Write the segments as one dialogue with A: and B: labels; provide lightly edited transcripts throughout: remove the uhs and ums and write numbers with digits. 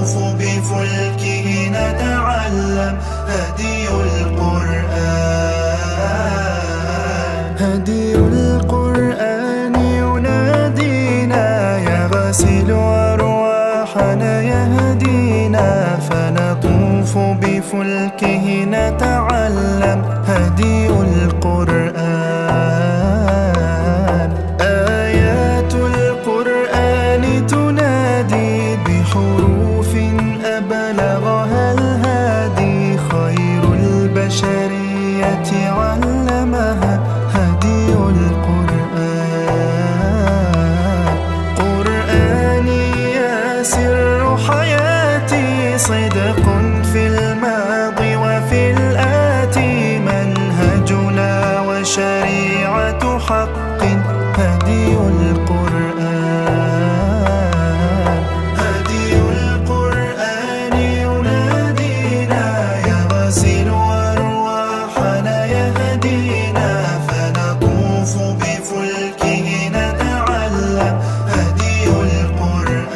A: فنطوف بفلكه نتعلم هدي القرآن. هدي القرآن ينادينا يغسل أرواحنا يهدينا فنطوف بفلكه نتعلم هدي القرآن. آيات القرآن تنادي بحروف أبلغها الهادي خير البشرية علمها هدي القرآن. قرآني يا سر حياتي صدق في الماضي وفي الآتي منهجنا وشريعة حق هدي القرآن. هدي القرآن ينادينا يغسل أرواحنا يهدينا فنطوف بفلكه نتعلم هدي القرآن.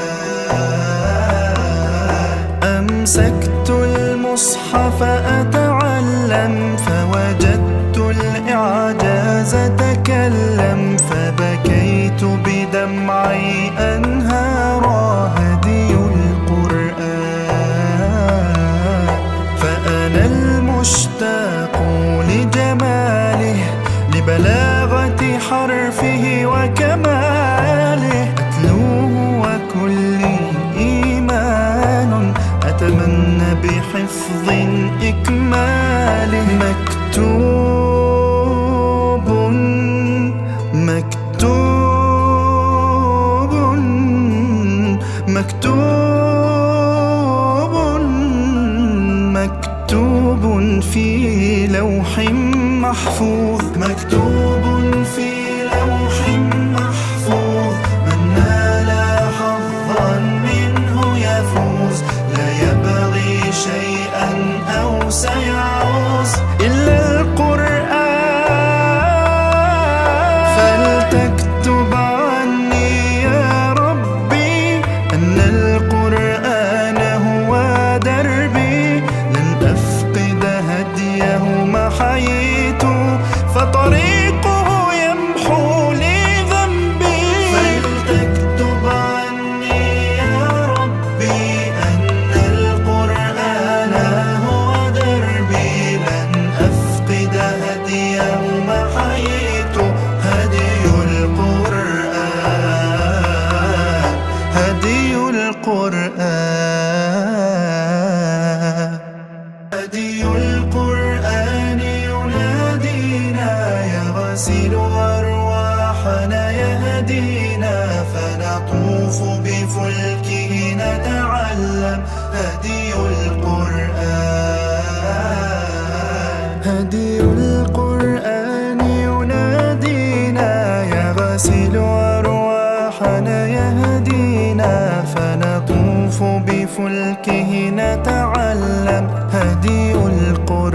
A: أمسكت المصحف أتعلم فوجدت الإعجاز تكلم فبكيت بدمعي أنهارا هدي القرآن. فأنا المشتاق لجماله لبلاغة حرفه وكماله أتلوه وكلي إيمان أتمنى بحفظ إكماله. مكتوب مكتوب مكتوب مكتوب في لوح محفوظ. مكتوب في لوح محفوظ من نال حظا منه يفوز لا يبغي شيئا أو سيعوز إلا القرآن. فلتكتب عني يا ربي أن القرآن هو دربي لن أفقد هديه ما حييت فطريقه يمحو لي ذنبي. فلتكتب عني يا ربي أن القرآن هو دربي لن أفقد هديه ما حييت هدي القرآن. هدي القرآن. هدي القرآن ينادينا يغسل أرواحنا يهدينا فنطوف بفلكه نتعلم هدي القرآن. هدي القرآن ينادينا يغسل أرواحنا يهدينا فنطوف بفلكه نتعلم هدي القرآن.